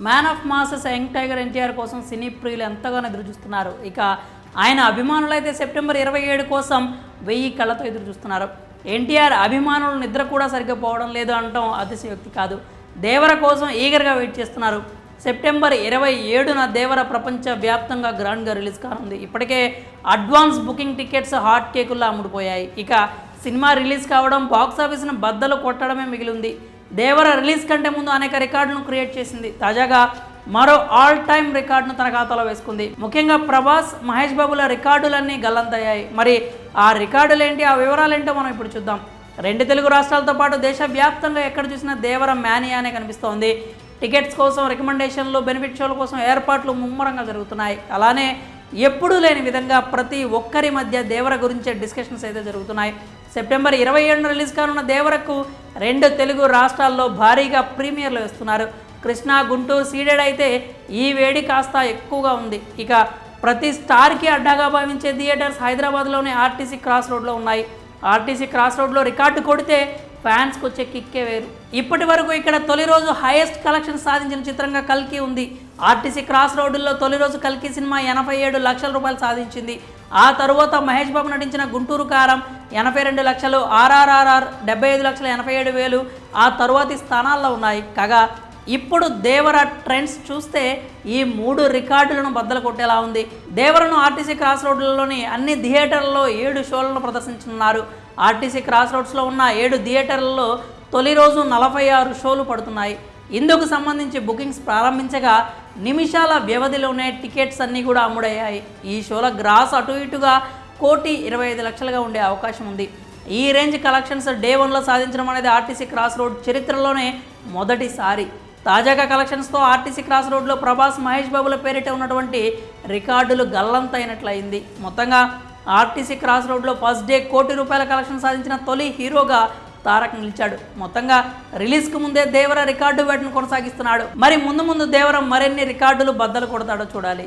Man of masses young tiger NTR కోసం సినీ ప్రియులు ఎంతగానో ఎదురు చూస్తున్నారు. ఇక ఆయన అభిమానులు అయితే సెప్టెంబర్ 27 కోసం 1000 కళ్ళతో ఎదురు చూస్తున్నారు. ఎన్టీఆర్ అభిమానులు నిద్ర కూడా సరిగ్గా పోవడం లేదు అనటం అతిశయోక్తి కాదు. దేవర కోసం ఈగర్గా వెయిట్ చేస్తున్నారు. సెప్టెంబర్ 27న దేవర ప్రపంచ వ్యాప్తంగా గ్రాండ్గా రిలీజ్ కానుంది. ఇప్పటికే అడ్వాన్స్ బుకింగ్ టికెట్స్ హాట్ కేకుల్లా అమ్ముడుపోయాయి. ఇక సినిమా రిలీజ్ కావడం బాక్సాఫీస్ను బద్దలు కొట్టడమే మిగిలింది. దేవర రిలీజ్ కంటే ముందు అనేక రికార్డులను క్రియేట్ చేసింది. తాజాగా మరో ఆల్ టైమ్ రికార్డును తన ఖాతాలో వేసుకుంది. ముఖ్యంగా ప్రభాస్, మహేష్ బాబుల రికార్డులన్నీ గల్లంతయ్యాయి. మరి ఆ రికార్డులేంటి, ఆ వివరాలేంటో మనం ఇప్పుడు చూద్దాం. 2 తెలుగు రాష్ట్రాలతో పాటు దేశవ్యాప్తంగా ఎక్కడ చూసినా దేవర మ్యానియానే కనిపిస్తోంది. టికెట్స్ కోసం, రికమెండేషన్లు, బెనిఫిట్ షోల కోసం ఏర్పాట్లు ముమ్మరంగా జరుగుతున్నాయి. అలానే ఎప్పుడూ లేని విధంగా ప్రతి ఒక్కరి మధ్య దేవర గురించే డిస్కషన్స్ అయితే జరుగుతున్నాయి. సెప్టెంబర్ 27న రిలీజ్ కానున్న దేవరకు 2 తెలుగు రాష్ట్రాల్లో భారీగా ప్రీమియర్లు వేస్తున్నారు. కృష్ణా, గుంటూరు సీడెడ్ అయితే ఈ వేడి కాస్త ఎక్కువగా ఉంది. ఇక ప్రతి స్టార్కి అడ్డాగా భావించే థియేటర్స్ హైదరాబాద్లోని ఆర్టీసీ క్రాస్ రోడ్లో ఉన్నాయి. ఆర్టీసీ క్రాస్ రోడ్లో రికార్డు కొడితే ఫ్యాన్స్కి వచ్చే కిక్కే వేరు. ఇప్పటి వరకు ఇక్కడ తొలి రోజు హైయెస్ట్ కలెక్షన్ సాధించిన చిత్రంగా కల్కి ఉంది. ఆర్టీసీ క్రాస్ రోడ్డుల్లో తొలి రోజు కల్కి సినిమా 87 లక్షల రూపాయలు సాధించింది. ఆ తరువాత మహేష్ బాబు నటించిన గుంటూరు కారం 82 లక్షలు, RRR 75,87,000 ఆ తరువాతి స్థానాల్లో ఉన్నాయి. కాగా ఇప్పుడు దేవర ట్రెండ్స్ చూస్తే ఈ 3 రికార్డులను బద్దలు కొట్టేలా ఉంది. దేవరను ఆర్టీసీ క్రాస్ రోడ్లలోని అన్ని థియేటర్లలో 7 షోలను ప్రదర్శించనున్నారు. ఆర్టీసీ క్రాస్ రోడ్స్లో ఉన్న 7 థియేటర్లలో తొలి రోజు 46 షోలు పడుతున్నాయి. ఇందుకు సంబంధించి బుకింగ్స్ ప్రారంభించగా నిమిషాల వ్యవధిలోనే టికెట్స్ అన్నీ కూడా అమ్ముడయ్యాయి. ఈ షోల గ్రాస్ అటు ఇటుగా 1,25,00,000గా ఉండే అవకాశం ఉంది. ఈ రేంజ్ కలెక్షన్స్ డే 1లో సాధించడం అనేది ఆర్టీసీ క్రాస్ రోడ్ చరిత్రలోనే మొదటిసారి. తాజాగా కలెక్షన్స్తో ఆర్టీసీ క్రాస్ రోడ్లో ప్రభాస్, మహేష్ బాబుల పేరిట ఉన్నటువంటి రికార్డులు గల్లంతైనట్లయింది. మొత్తంగా ఆర్టీసీ క్రాస్ రోడ్లో ఫస్ట్ డే ₹1,00,00,000 కలెక్షన్ సాధించిన తొలి హీరోగా తారక్ నిలిచాడు. మొత్తంగా రిలీజ్కు ముందే దేవర రికార్డు వేటను కొనసాగిస్తున్నాడు. మరి ముందు దేవర మరిన్ని రికార్డులు బద్దలు కొడతాడో చూడాలి.